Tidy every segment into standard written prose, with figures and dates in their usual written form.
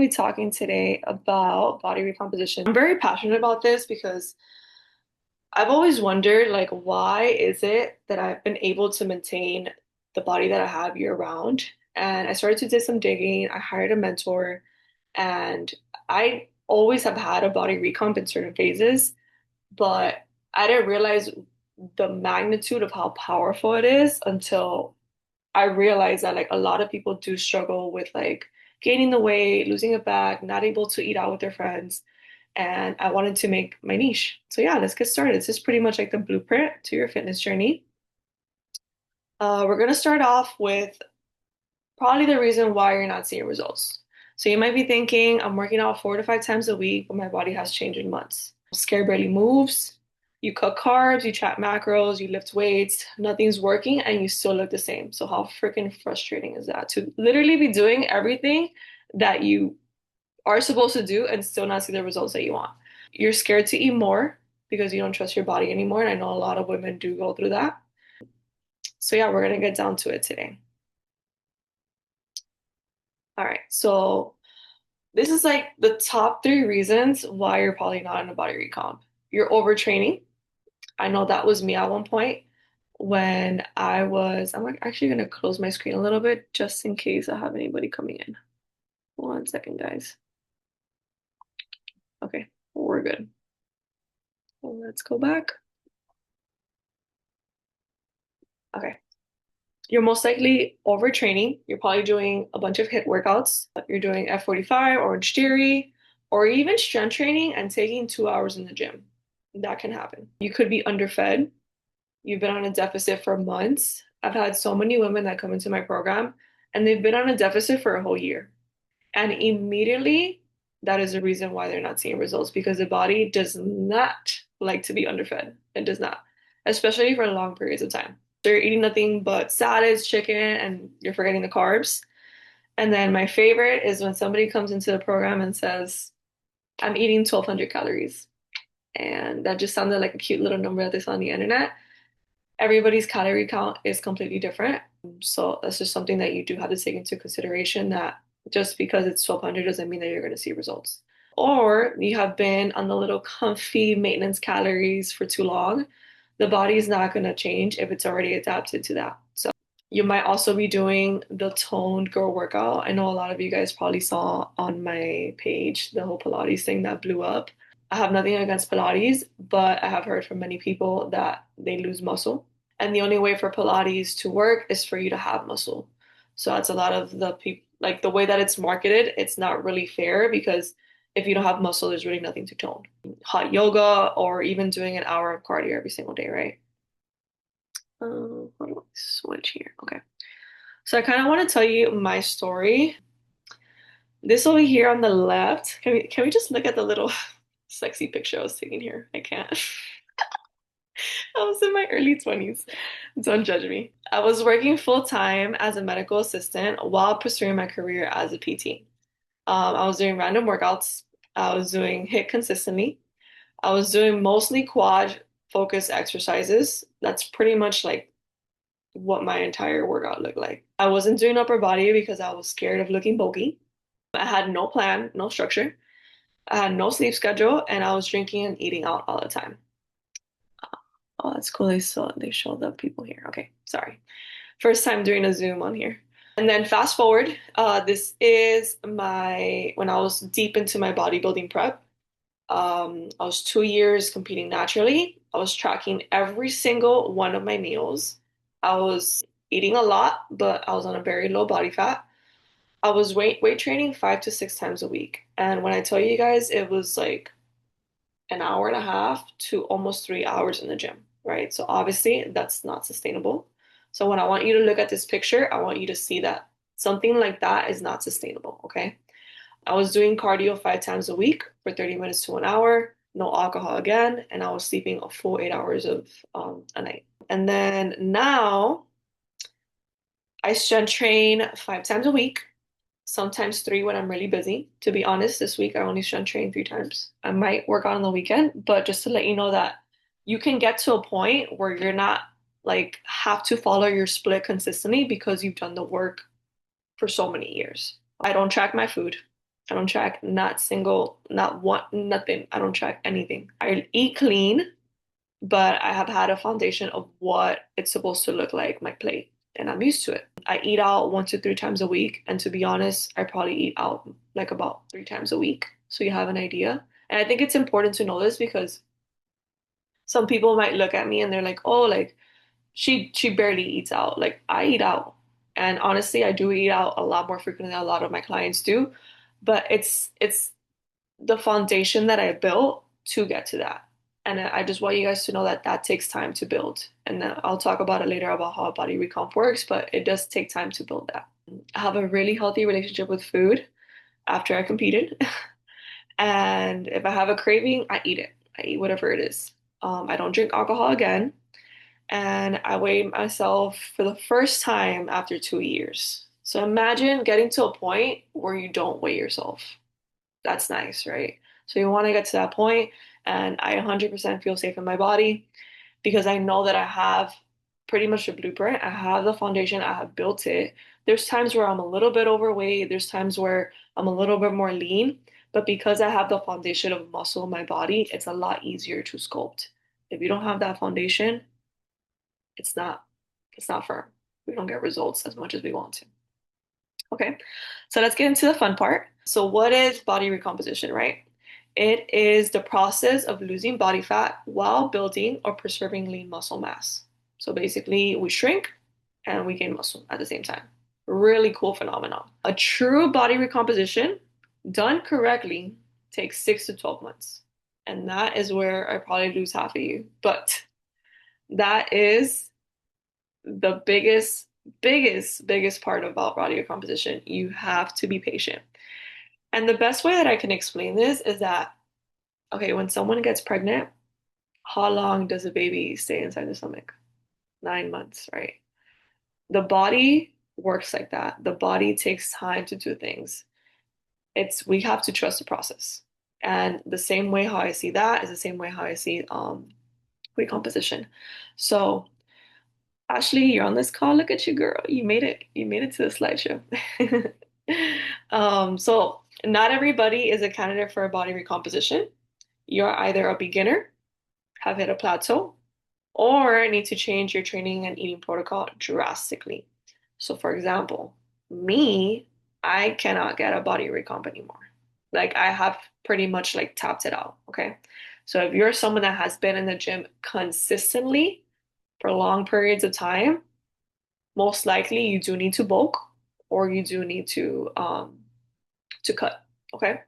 be talking today about body recomposition. I'm very passionate about this because I've always wondered, like, why is it that I've been able to maintain the body that I have year round? And I started to do some digging. I hired a mentor, and I always have had a body recomp in certain phases, but I didn't realize the magnitude of how powerful it is until I realized that like a lot of people do struggle with like gaining the weight, losing it back, not able to eat out with their friends. And I wanted to make my niche. So yeah, let's get started. This is pretty much like the blueprint to your fitness journey. We're gonna start off with probably the reason why you're not seeing results. So you might be thinking, I'm working out 4 to 5 times a week, but my body has changed in months. Scare barely moves. You cut carbs, you track macros, you lift weights, nothing's working, and you still look the same. So how freaking frustrating is that to literally be doing everything that you are supposed to do and still not see the results that you want? You're scared to eat more because you don't trust your body anymore. And I know a lot of women do go through that. So yeah, we're gonna get down to it today. All right, so this is like the top three reasons why you're probably not in a body recomp. You're overtraining. I know that was me at one point when I'm like actually gonna close my screen a little bit just in case I have anybody coming in. 1 second, guys. Okay, we're good. Well, let's go back. Okay. You're most likely overtraining. You're probably doing a bunch of HIIT workouts. You're doing F45, Orange Theory, or even strength training and taking 2 hours in the gym. That can happen. You could be underfed. You've been on a deficit for months. I've had so many women that come into my program and they've been on a deficit for a whole year. And immediately, that is the reason why they're not seeing results because the body does not like to be underfed. It does not, especially for long periods of time. They're eating nothing but salads, chicken, and you're forgetting the carbs. And then my favorite is when somebody comes into the program and says, I'm eating 1,200 calories. And that just sounded like a cute little number that they saw on the internet. Everybody's calorie count is completely different. So that's just something that you do have to take into consideration that just because it's 1,200 doesn't mean that you're going to see results. Or you have been on the little comfy maintenance calories for too long. The body is not going to change if it's already adapted to that. So you might also be doing the toned girl workout. I know a lot of you guys probably saw on my page the whole Pilates thing that blew up. I have nothing against Pilates, but I have heard from many people that they lose muscle. And the only way for Pilates to work is for you to have muscle. So that's a lot of the people, like the way that it's marketed, it's not really fair because if you don't have muscle, there's really nothing to tone. Hot yoga or even doing an hour of cardio every single day, right? How do I switch here? Okay. So I kind of want to tell you my story. This over here on the left, can we just look at the little sexy picture I was taking here? I can't. I was in my early 20s. Don't judge me. I was working full time as a medical assistant while pursuing my career as a PT. I was doing random workouts. I was doing HIIT consistently. I was doing mostly quad focused exercises. That's pretty much like what my entire workout looked like. I wasn't doing upper body because I was scared of looking bulky. I had no plan, no structure. I had no sleep schedule, and I was drinking and eating out all the time. Oh, that's cool. They showed the people here. Okay, sorry. First time doing a Zoom on here. And then fast forward, this is my when I was deep into my bodybuilding prep. I was 2 years competing naturally. I was tracking every single one of my meals. I was eating a lot, but I was on a very low body fat. I was weight training 5 to 6 times a week. And when I tell you guys, it was like an hour and a half to almost 3 hours in the gym, right? So obviously that's not sustainable. So when I want you to look at this picture, I want you to see that something like that is not sustainable, okay? I was doing cardio 5 times a week for 30 minutes to an hour, no alcohol again, and I was sleeping a full 8 hours of a night. And then now I strength train 5 times a week, sometimes three when I'm really busy. To be honest, this week I only strength train 3 times. I might work out on the weekend, but just to let you know that you can get to a point where you're not like have to follow your split consistently because you've done the work for so many years. I don't track my food. I don't track not single, not one, nothing. I don't track anything. I eat clean, but I have had a foundation of what it's supposed to look like, my plate, and I'm used to it. I eat out 1 to 3 times a week, and to be honest, I probably eat out like about 3 times a week. So you have an idea. And I think it's important to know this because some people might look at me and they're like, "Oh, like she barely eats out." Like I eat out. And honestly, I do eat out a lot more frequently than a lot of my clients do, but it's the foundation that I built to get to that. And I just want you guys to know that that takes time to build. And then I'll talk about it later about how body recomp works, but it does take time to build that. I have a really healthy relationship with food after I competed. And if I have a craving, I eat it. I eat whatever it is. I don't drink alcohol again. And I weighed myself for the first time after 2 years. So imagine getting to a point where you don't weigh yourself. That's nice, right? So you want to get to that point, and I 100% feel safe in my body because I know that I have pretty much the blueprint. I have the foundation, I have built it. There's times where I'm a little bit overweight, there's times where I'm a little bit more lean, but because I have the foundation of muscle in my body, it's a lot easier to sculpt. If you don't have that foundation, it's not it's not firm. We don't get results as much as we want to. Okay, so let's get into the fun part. So, what is body recomposition, right? It is the process of losing body fat while building or preserving lean muscle mass. So, basically, we shrink and we gain muscle at the same time. Really cool phenomenon. A true body recomposition done correctly takes 6 to 12 months. And that is where I probably lose half of you. But that is the biggest part about body recomposition. You have to be patient. And the best way that I can explain this is that, okay, when someone gets pregnant, how long does a baby stay inside the stomach? 9 months, right? The body works like that. The body takes time to do things. We have to trust the process. And the same way how I see that is the same way how I see recomposition. So Ashley, you're on this call. Look at you, girl. You made it. You made it to the slideshow. So not everybody is a candidate for a body recomposition. You're either a beginner, have hit a plateau, or need to change your training and eating protocol drastically. So for example, me, I cannot get a body recomp anymore. Like I have pretty much like tapped it out. Okay. So if you're someone that has been in the gym consistently for long periods of time, most likely you do need to bulk or you do need to cut. Okay.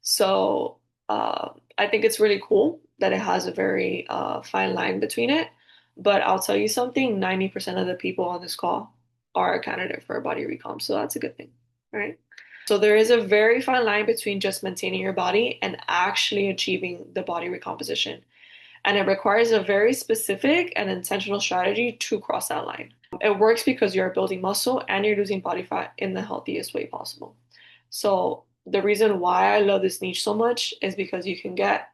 So I think it's really cool that it has a very fine line between it. But I'll tell you something, 90% of the people on this call are a candidate for a body recomp. So that's a good thing, right? So there is a very fine line between just maintaining your body and actually achieving the body recomposition. And it requires a very specific and intentional strategy to cross that line. It works because you're building muscle and you're losing body fat in the healthiest way possible. So the reason why I love this niche so much is because you can get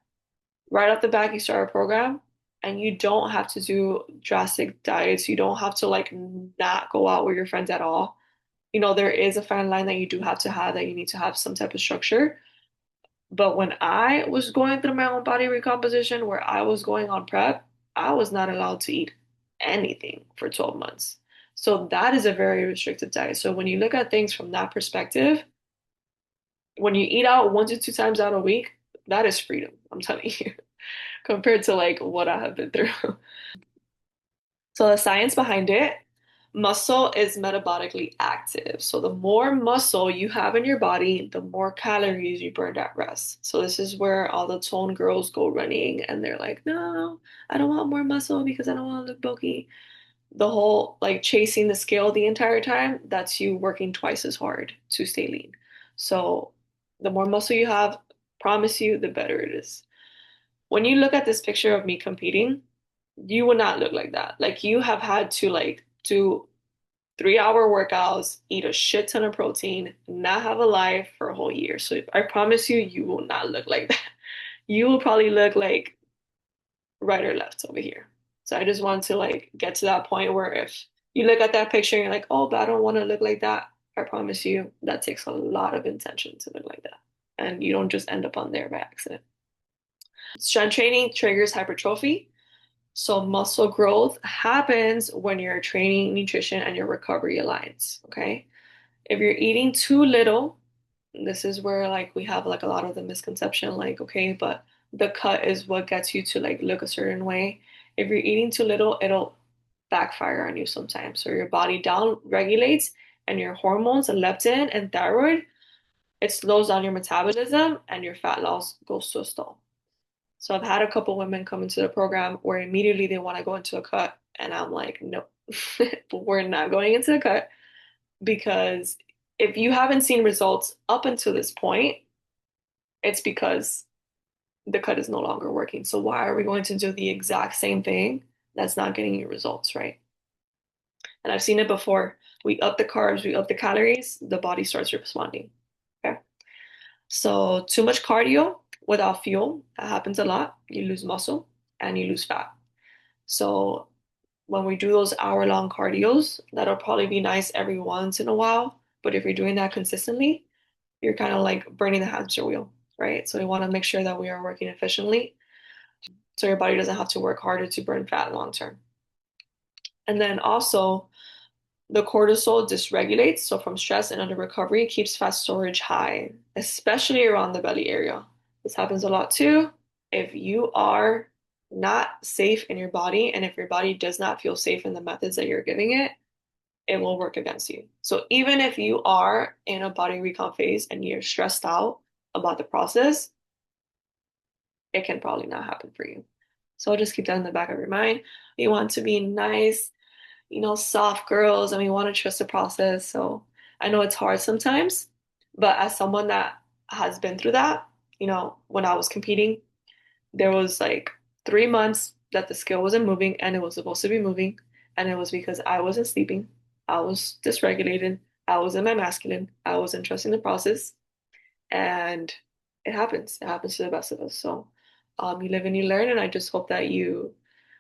right off the back, you start a program and you don't have to do drastic diets. You don't have to like not go out with your friends at all. You know, there is a fine line that you do have to have, that you need to have some type of structure. But when I was going through my own body recomposition, where I was going on prep, I was not allowed to eat anything for 12 months. So that is a very restrictive diet. So when you look at things from that perspective, when you eat out 1 to 2 times out a week, that is freedom, I'm telling you, compared to like what I have been through. So the science behind it, muscle is metabolically active. So the more muscle you have in your body, the more calories you burn at rest. So this is where all the toned girls go running and they're like, no, I don't want more muscle because I don't want to look bulky. The whole like chasing the scale the entire time, that's you working twice as hard to stay lean. So the more muscle you have, promise you, the better it is. When you look at this picture of me competing, you would not look like that. Like you have had to like do 3 hour workouts, eat a shit ton of protein, not have a life for a whole year. So I promise you, you will not look like that. You will probably look like right or left over here. So I just want to like get to that point where if you look at that picture and you're like, oh, but I don't want to look like that. I promise you that takes a lot of intention to look like that. And you don't just end up on there by accident. Strength training triggers hypertrophy. So muscle growth happens when your training, nutrition, and your recovery aligns. Okay. If you're eating too little, this is where like we have like a lot of the misconception, like, okay, but the cut is what gets you to like look a certain way. If you're eating too little, it'll backfire on you sometimes. So your body down regulates and your hormones, leptin and thyroid, it slows down your metabolism and your fat loss goes to a stall. So I've had a couple women come into the program where immediately they want to go into a cut, and I'm like, no, we're not going into a cut because if you haven't seen results up until this point, it's because the cut is no longer working. So why are we going to do the exact same thing that's not getting you results, right? And I've seen it before. We up the carbs, we up the calories, the body starts responding. Okay. So too much cardio without fuel, that happens a lot. You lose muscle and you lose fat. So when we do those hour-long cardios, that'll probably be nice every once in a while. But if you're doing that consistently, you're kind of like burning the hamster wheel, right? So we want to make sure that we are working efficiently so your body doesn't have to work harder to burn fat long term. And then also the cortisol dysregulates, so from stress and under recovery, keeps fat storage high, especially around the belly area. This happens a lot too. If you are not safe in your body, and if your body does not feel safe in the methods that you're giving it, it will work against you. So even if you are in a body recon phase and you're stressed out about the process, it can probably not happen for you. So just keep that in the back of your mind. You want to be nice, soft girls, and we want to trust the process. So I know it's hard sometimes, but as someone that has been through that, when I was competing, there was like 3 months that the scale wasn't moving and it was supposed to be moving. And it was because I wasn't sleeping. I was dysregulated. I was in my masculine. I wasn't trusting the process. And it happens. It happens to the best of us. So you live and you learn. And I just hope that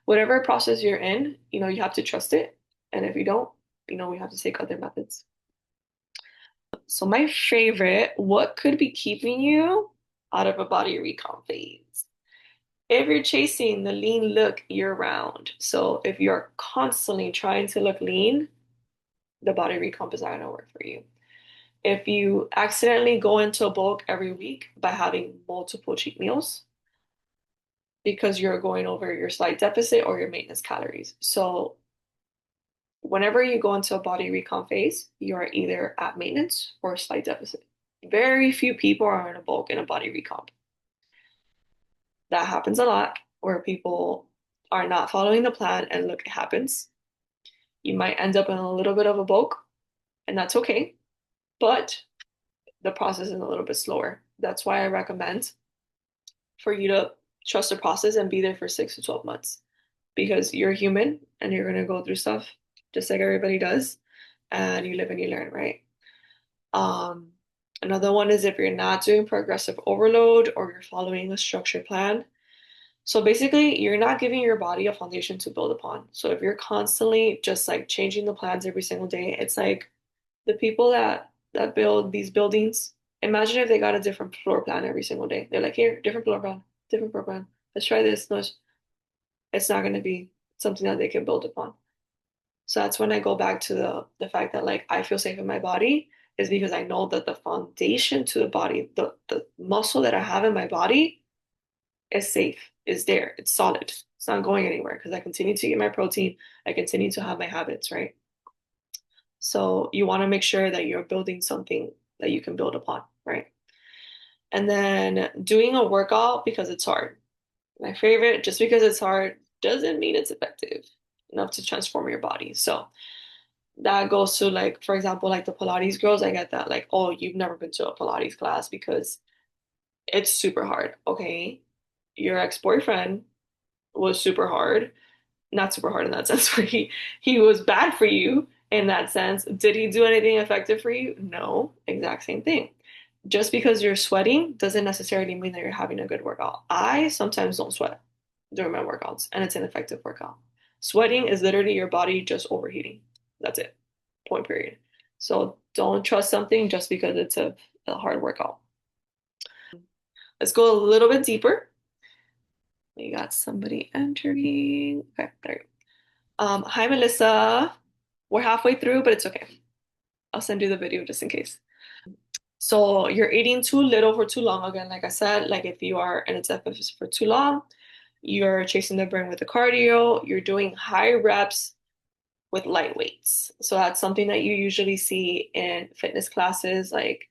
whatever process you're in, you have to trust it. And if you don't, we have to take other methods. So my favorite, what could be keeping you out of a body recon phase? If you're chasing the lean look year round, so if you're constantly trying to look lean, the body recomp is not going to work for you. If you accidentally go into a bulk every week by having multiple cheat meals because you're going over your slight deficit or your maintenance calories. So whenever you go into a body recomp phase, you're either at maintenance or slight deficit. Very few people are in a bulk in a body recomp. That happens a lot where people are not following the plan and look, it happens. You might end up in a little bit of a bulk, and that's okay, but the process is a little bit slower. That's why I recommend for you to trust the process and be there for 6 to 12 months because you're human and you're going to go through stuff just like everybody does, and you live and you learn, right? Um, Another one is if you're not doing progressive overload or you're following a structured plan. So basically, you're not giving your body a foundation to build upon. So if you're constantly just like changing the plans every single day, it's like the people that build these buildings, imagine if they got a different floor plan every single day. They're like, here, different floor plan, different floor plan. Let's try this. No, it's not going to be something that they can build upon. So that's when I go back to the fact that like I feel safe in my body is because I know that the foundation to the body, the muscle that I have in my body is safe, is there, it's solid. It's not going anywhere because I continue to get my protein. I continue to have my habits, right? So you want to make sure that you're building something that you can build upon, right? And then doing a workout because it's hard. My favorite, just because it's hard doesn't mean it's effective enough to transform your body. So that goes to like, for example, like the Pilates girls, I get that, like, oh, you've never been to a Pilates class because it's super hard. Okay. Your ex-boyfriend was super hard. Not super hard in that sense, where he was bad for you in that sense. Did he do anything effective for you? No, exact same thing. Just because you're sweating doesn't necessarily mean that you're having a good workout. I sometimes don't sweat during my workouts, and it's an effective workout. Sweating is literally your body just overheating. That's it. Point period. So don't trust something just because it's a hard workout. Let's go a little bit deeper. We got somebody entering. Okay, there you go. Hi, Melissa. We're halfway through, but it's okay. I'll send you the video just in case. So you're eating too little for too long. Again, like I said, like if you are in a deficit for too long, you're chasing the brain with the cardio, you're doing high reps with light weights. So that's something that you usually see in fitness classes. Like,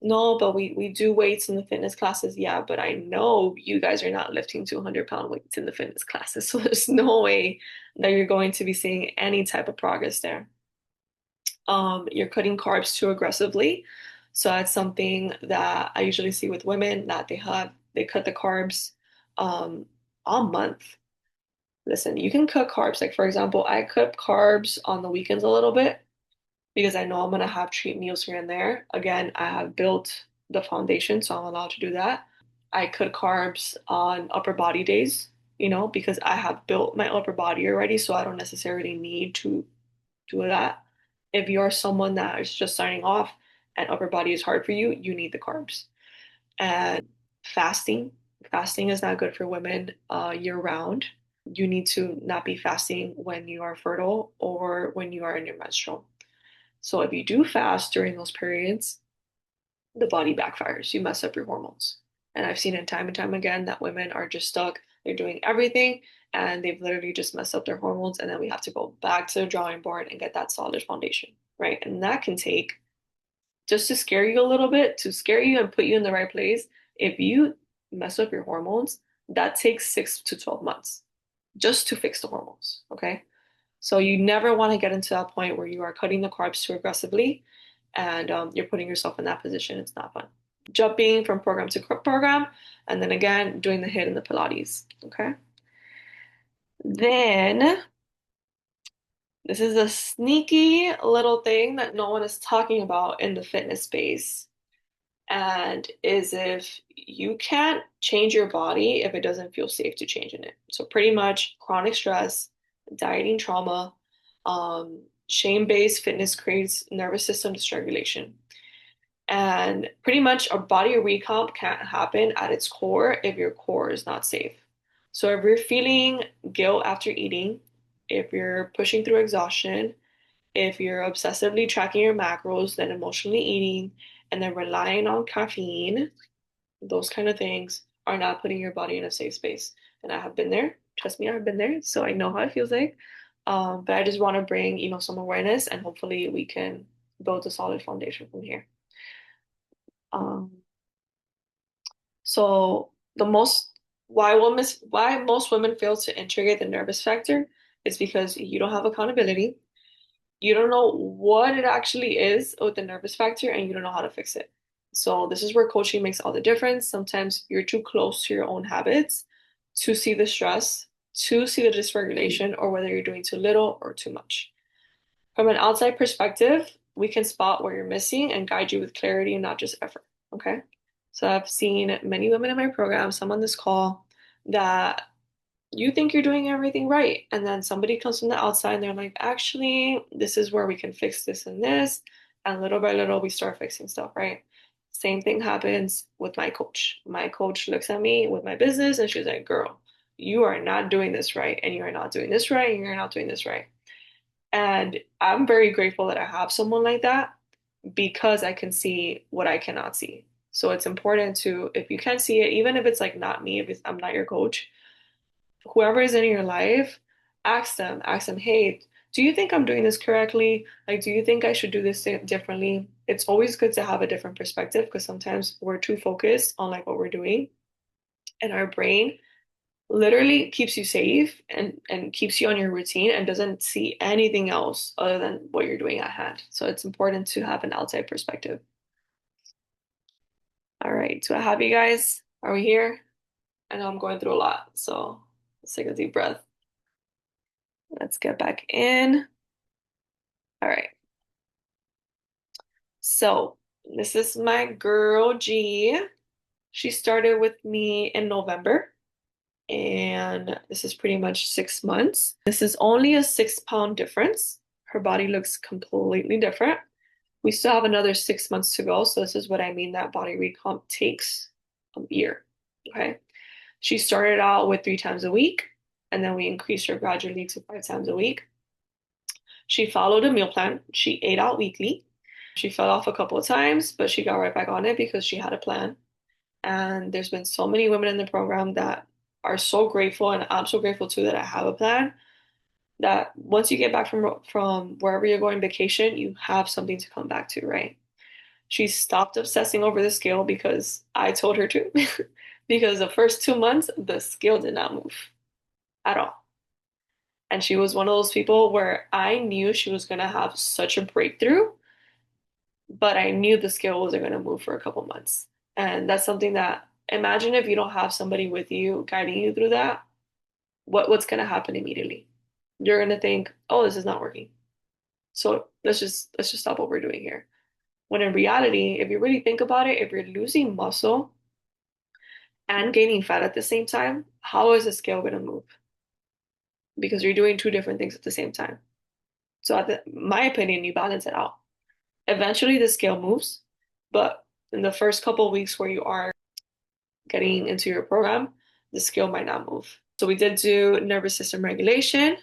no, but we do weights in the fitness classes. Yeah, but I know you guys are not lifting 200-pound weights in the fitness classes. So there's no way that you're going to be seeing any type of progress there. You're cutting carbs too aggressively. So that's something that I usually see with women that they cut the carbs a month. Listen, you can cut carbs. Like for example, I cut carbs on the weekends a little bit because I know I'm gonna have treat meals here and there. Again, I have built the foundation, so I'm allowed to do that. I cut carbs on upper body days, because I have built my upper body already, so I don't necessarily need to do that. If you're someone that is just starting off and upper body is hard for you, you need the carbs. And fasting, fasting is not good for women year round. You need to not be fasting when you are fertile or when you are in your menstrual. So if you do fast during those periods, the body backfires. You mess up your hormones. And I've seen it time and time again that women are just stuck. They're doing everything and they've literally just messed up their hormones. And then we have to go back to the drawing board and get that solid foundation, right? And that can take just to scare you a little bit, to scare you and put you in the right place. If you mess up your hormones, that takes 6 to 12 months just to fix the hormones, okay? So you never want to get into that point where you are cutting the carbs too aggressively and you're putting yourself in that position. It's not fun. Jumping from program to program, and then again, doing the HIIT and the Pilates, okay? Then this is a sneaky little thing that no one is talking about in the fitness space. And is if you can't change your body if it doesn't feel safe to change in it. So pretty much chronic stress, dieting trauma, shame-based fitness creates nervous system dysregulation. And pretty much a body recomp can't happen at its core if your core is not safe. So if you're feeling guilt after eating, if you're pushing through exhaustion, if you're obsessively tracking your macros, then emotionally eating, and then relying on caffeine, those kind of things are not putting your body in a safe space. And I have been there. Trust me, I've been there. So I know how it feels like. But I just want to bring, some awareness and hopefully we can build a solid foundation from here. Um, so the most why most women fail to integrate the nervous factor is because you don't have accountability. You don't know what it actually is with the nervous factor and you don't know how to fix it. So this is where coaching makes all the difference. Sometimes you're too close to your own habits to see the stress, to see the dysregulation, or whether you're doing too little or too much. From an outside perspective, we can spot where you're missing and guide you with clarity and not just effort. Okay. So I've seen many women in my program, some on this call, that you think you're doing everything right. And then somebody comes from the outside and they're like, actually, this is where we can fix this and this. And little by little, we start fixing stuff, right? Same thing happens with my coach. My coach looks at me with my business and she's like, girl, you are not doing this right. And you are not doing this right. And you're not doing this right. And I'm very grateful that I have someone like that because I can see what I cannot see. So it's important to, if you can't see it, even if it's like not me, if I'm not your coach, whoever is in your life, ask them, hey, do you think I'm doing this correctly? Like, do you think I should do this differently? It's always good to have a different perspective because sometimes we're too focused on like what we're doing, and our brain literally keeps you safe and keeps you on your routine and doesn't see anything else other than what you're doing at hand. So it's important to have an outside perspective. All right, so I have you guys. Are we here? I know I'm going through a lot, so let's take a deep breath. Let's get back in. All right. So this is my girl G. She started with me in November, and this is pretty much 6 months. This is only a 6 pound difference. Her body looks completely different. We still have another 6 months to go. So this is what I mean that body recomp takes a year. Okay. She started out with 3 times a week, and then we increased her gradually to 5 times a week. She followed a meal plan. She ate out weekly. She fell off a couple of times, but she got right back on it because she had a plan. And there's been so many women in the program that are so grateful, and I'm so grateful too that I have a plan. That once you get back from wherever you're going vacation, you have something to come back to, right? She stopped obsessing over the scale because I told her to. Because the first 2 months, the scale did not move at all. And she was one of those people where I knew she was going to have such a breakthrough, but I knew the scale wasn't going to move for a couple months. And that's something that, imagine if you don't have somebody with you guiding you through that, what's going to happen immediately? You're going to think, oh, this is not working. So let's just stop what we're doing here. When in reality, if you really think about it, if you're losing muscle and gaining fat at the same time, how is the scale going to move? Because you're doing two different things at the same time. So, my opinion, you balance it out. Eventually, the scale moves, but in the first couple of weeks where you are getting into your program, the scale might not move. So, we did do nervous system regulation,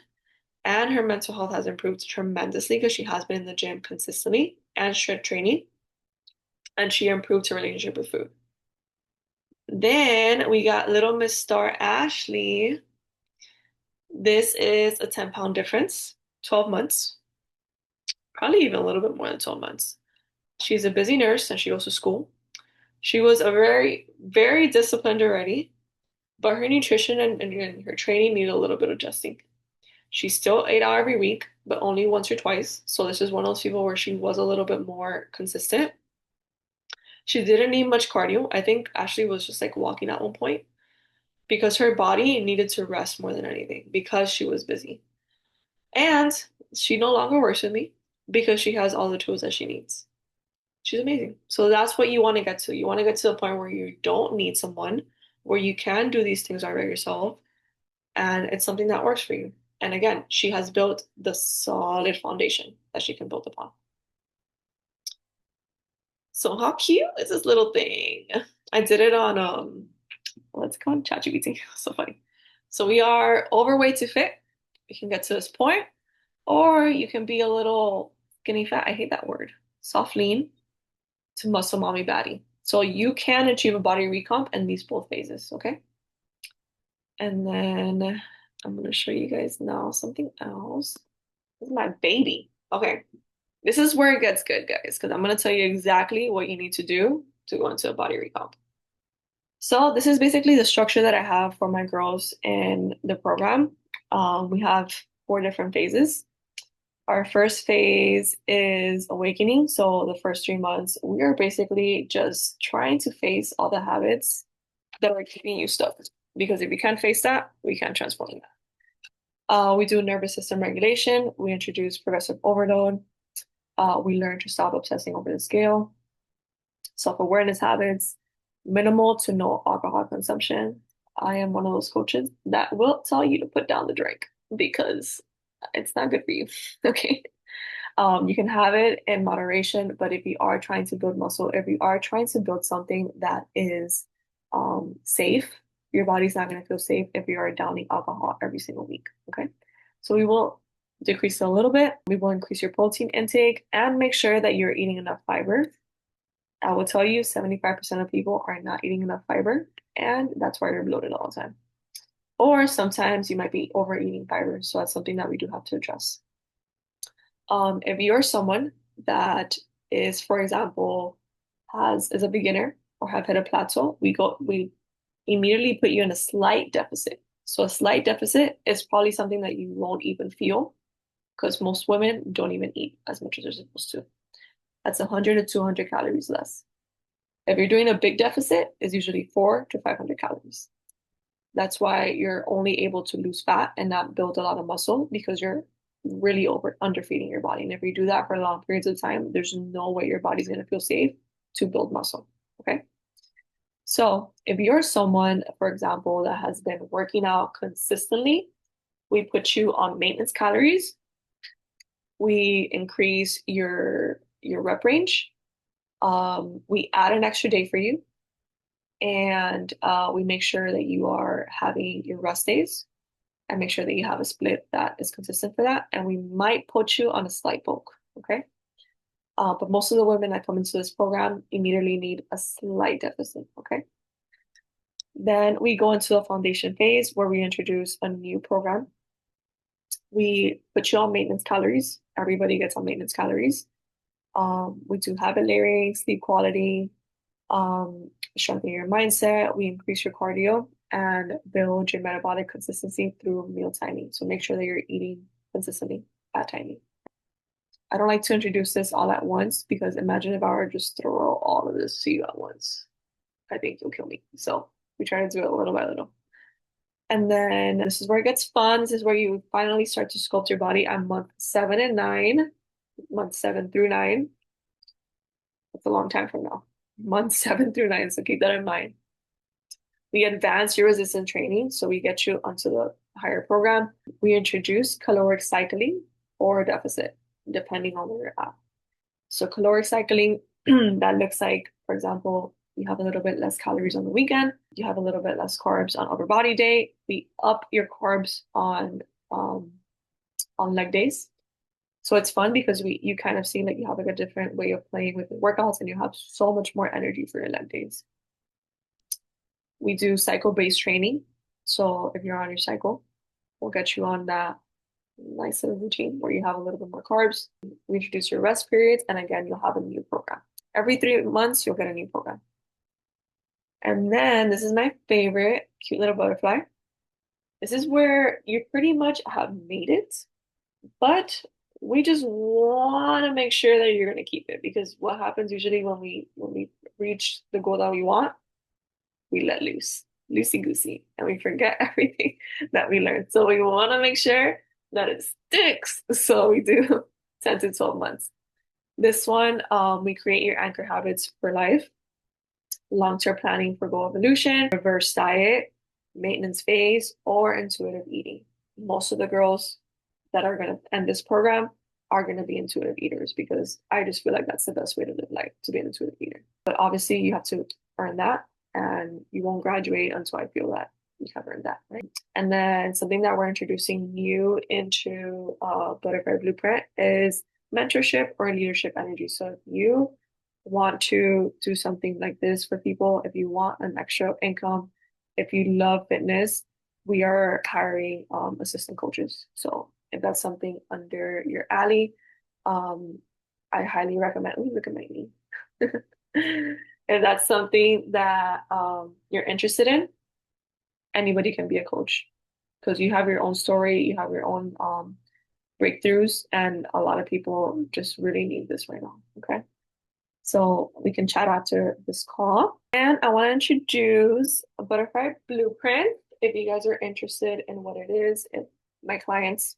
and her mental health has improved tremendously because she has been in the gym consistently and strength training, and she improved her relationship with food. Then we got little Miss Star Ashley. This is a 10-pound difference, 12 months, probably even a little bit more than 12 months. She's a busy nurse and she goes to school. She was a very, very disciplined already, but her nutrition and her training needed a little bit of adjusting. She still ate out every week, but only once or twice. So this is one of those people where she was a little bit more consistent. She didn't need much cardio. I think Ashley was just like walking at one point because her body needed to rest more than anything because she was busy. And she no longer works with me because she has all the tools that she needs. She's amazing. So that's what you want to get to. You want to get to the point where you don't need someone, where you can do these things all by yourself, and it's something that works for you. And again, she has built the solid foundation that she can build upon. So how cute is this little thing? I did it on what's it called? ChatGPT. So funny. So we are overweight to fit. We can get to this point, or you can be a little skinny fat. I hate that word. Soft lean to muscle mommy baddie. So you can achieve a body recomp in these both phases, okay? And then I'm gonna show you guys now something else. This is my baby. Okay, this is where it gets good, guys, because I'm gonna tell you exactly what you need to do to go into a body recomp. So this is basically the structure that I have for my girls in the program. We have 4 different phases. Our first phase is awakening. So the first 3 months, we are basically just trying to face all the habits that are keeping you stuck. Because if you can't face that, we can't transform that. We do nervous system regulation. We introduce progressive overload. We learn to stop obsessing over the scale. Self-awareness habits, minimal to no alcohol consumption. I am one of those coaches that will tell you to put down the drink because it's not good for you. Okay. You can have it in moderation, but if you are trying to build muscle, if you are trying to build something that is safe, your body's not going to feel safe if you are downing alcohol every single week. Okay. So we will decrease it a little bit. We will increase your protein intake and make sure that you're eating enough fiber. I will tell you 75% of people are not eating enough fiber, and that's why you're bloated all the time. Or sometimes you might be overeating fiber, so that's something that we do have to address. If you're someone that is, for example, is a beginner or have hit a plateau, we immediately put you in a slight deficit. So a slight deficit is probably something that you won't even feel because most women don't even eat as much as they're supposed to. That's 100 to 200 calories less. If you're doing a big deficit, it's usually 400 to 500 calories. That's why you're only able to lose fat and not build a lot of muscle because you're really underfeeding your body. And if you do that for long periods of time, there's no way your body's going to feel safe to build muscle. Okay. So if you're someone, for example, that has been working out consistently, we put you on maintenance calories. We increase your your rep range. We add an extra day for you, and we make sure that you are having your rest days and make sure that you have a split that is consistent for that. And we might put you on a slight bulk, okay? But most of the women that come into this program immediately need a slight deficit, okay? Then we go into the foundation phase where we introduce a new program. We put you on maintenance calories. Everybody gets on maintenance calories. We do habit layering, sleep quality, strengthen your mindset. We increase your cardio and build your metabolic consistency through meal timing. So make sure that you're eating consistently at timing. I don't like to introduce this all at once because imagine if I were just throw all of this to you at once. I think you'll kill me. So we try to do it little by little. And then this is where it gets fun. This is where you finally start to sculpt your body on month 7 and 9, month 7 through 9. That's a long time from now. Month 7 through 9. So keep that in mind. We advance your resistance training. So we get you onto the higher program. We introduce caloric cycling or deficit, depending on where you're at. So caloric cycling, that looks like, for example, you have a little bit less calories on the weekend. You have a little bit less carbs on upper body day. We up your carbs on leg days. So it's fun because you kind of see that you have like a different way of playing with the workouts and you have so much more energy for your leg days. We do cycle-based training. So if you're on your cycle, we'll get you on that nice little routine where you have a little bit more carbs. We introduce your rest periods, and again, you'll have a new program. Every 3 months, you'll get a new program. And then this is my favorite, cute little butterfly. This is where you pretty much have made it, but we just want to make sure that you're going to keep it because what happens usually when we reach the goal that we want, we let loose, loosey goosey, and we forget everything that we learned. So we want to make sure that it sticks. So we do 10 to 12 months. This one, we create your anchor habits for life, long-term planning for goal evolution, reverse diet, maintenance phase, or intuitive eating. Most of the girls that are going to end this program are going to be intuitive eaters because I just feel like that's the best way to live life, to be an intuitive eater. But obviously, you have to earn that, and you won't graduate until I feel that you have earned that, right? And then something that we're introducing new into Butterfly Blueprint is mentorship or leadership energy. So if you want to do something like this for people, if you want an extra income, if you love fitness, we are hiring assistant coaches. So if that's something under your alley, I highly recommend. Ooh, look at my knee. If that's something that you're interested in, anybody can be a coach because you have your own story, you have your own breakthroughs, and a lot of people just really need this right now. Okay. So we can chat after this call. And I want to introduce a Butterfly Blueprint if you guys are interested in what it is. If my clients,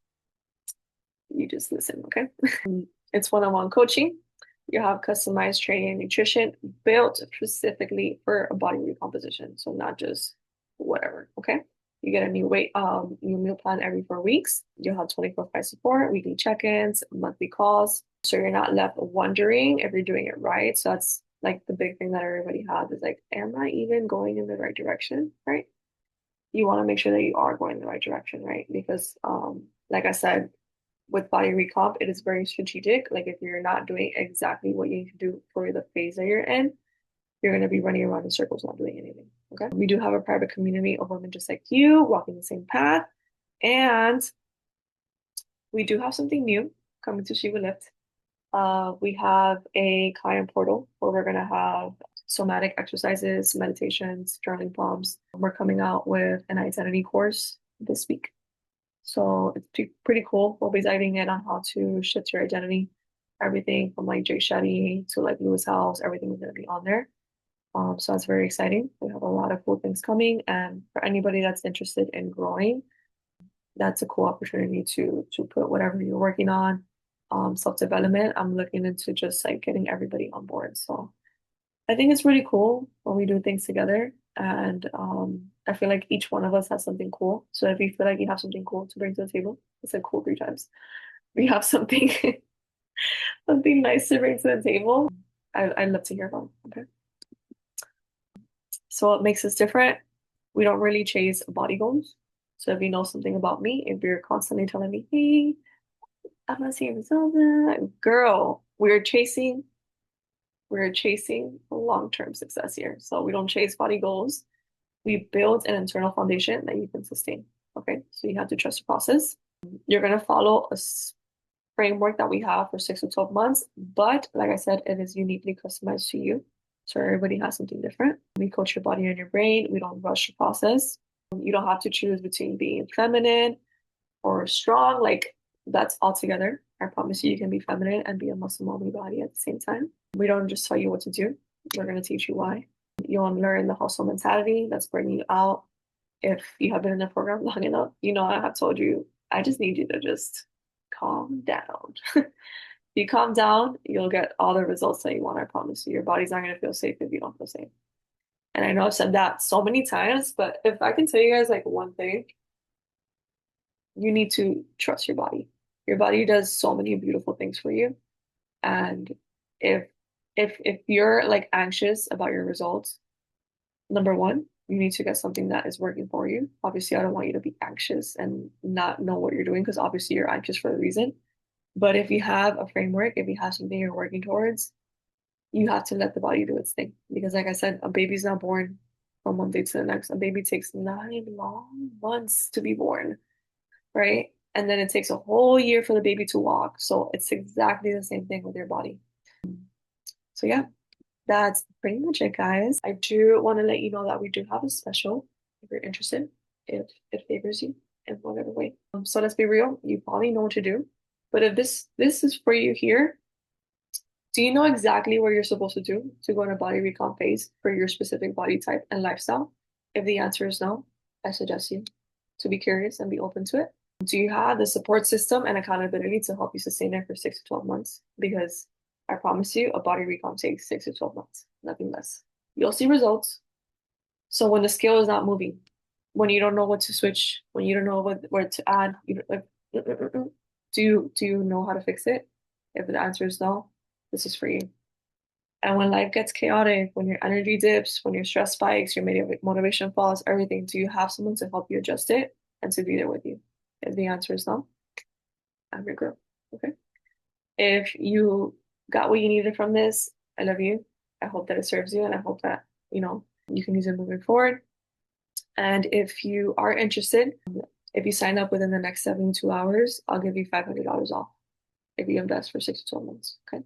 you just listen, okay? It's one-on-one coaching. You have customized training and nutrition built specifically for a body recomposition. So not just whatever, okay? You get a new new meal plan every 4 weeks. You'll have 24/5 support, weekly check-ins, monthly calls. So you're not left wondering if you're doing it right. So that's like the big thing that everybody has is like, am I even going in the right direction, right? You want to make sure that you are going in the right direction, right? Because like I said, with body recomp, it is very strategic. Like if you're not doing exactly what you need to do for the phase that you're in, you're going to be running around in circles, not doing anything. Okay. We do have a private community of women just like you, walking the same path. And we do have something new coming to Shiva Lift. We have a client portal where we're going to have somatic exercises, meditations, journaling prompts. We're coming out with an identity course this week. So it's pretty cool. We'll be diving in on how to shift your identity, everything from like Jay Shetty to like Lewis Howes, everything is going to be on there. So that's very exciting. We have a lot of cool things coming, and for anybody that's interested in growing, that's a cool opportunity to put whatever you're working on, self-development. I'm looking into just like getting everybody on board. So I think it's really cool when we do things together. And I feel like each one of us has something cool. So if you feel like you have something cool to bring to the table, it's like cool 3 times. We have something Something nice to bring to the table. I'd love to hear about. Okay. So what makes us different? We don't really chase body goals. So if you know something about me, if you're constantly telling me, hey, I'm not seeing results, girl, we're chasing long-term success here. So we don't chase body goals. We build an internal foundation that you can sustain. Okay. So you have to trust the process. You're going to follow a framework that we have for 6 to 12 months. But like I said, it is uniquely customized to you. So everybody has something different. We coach your body and your brain. We don't rush the process. You don't have to choose between being feminine or strong. Like that's all together. I promise you, you can be feminine and be a muscle mommy body at the same time. We don't just tell you what to do. We're going to teach you why. You'll learn the hustle mentality that's bringing you out. If you have been in the program long enough, you know I have told you, I just need you to just calm down. If you calm down, you'll get all the results that you want, I promise you. Your body's not going to feel safe if you don't feel safe. And I know I've said that so many times, but if I can tell you guys like one thing, you need to trust your body. Your body does so many beautiful things for you. And if if you're like anxious about your results, number one, you need to get something that is working for you. Obviously, I don't want you to be anxious and not know what you're doing because obviously you're anxious for a reason. But if you have a framework, if you have something you're working towards, you have to let the body do its thing. Because like I said, a baby's not born from one day to the next. A baby takes 9 long months to be born, right? And then it takes a whole year for the baby to walk. So it's exactly the same thing with your body. So yeah, that's pretty much it, guys. I do want to let you know that we do have a special if you're interested, if it favors you in whatever way. So let's be real, you probably know what to do. But if this is for you here, do you know exactly what you're supposed to do to go on a body recomp phase for your specific body type and lifestyle? If the answer is no, I suggest you to be curious and be open to it. Do you have the support system and accountability to help you sustain it for 6 to 12 months? Because I promise you, a body recomp takes 6 to 12 months, nothing less. You'll see results. So when the scale is not moving, when you don't know what to switch, when you don't know where to add, like, do you know how to fix it? If the answer is no, this is for you. And when life gets chaotic, when your energy dips, when your stress spikes, your motivation falls, everything, do you have someone to help you adjust it and to be there with you? If the answer is no, I'm your girl. Okay. If you got what you needed from this, I love you. I hope that it serves you and I hope that, you can use it moving forward. And if you are interested, if you sign up within the next 72 hours, I'll give you $500 off if you invest for 6 to 12 months. Okay.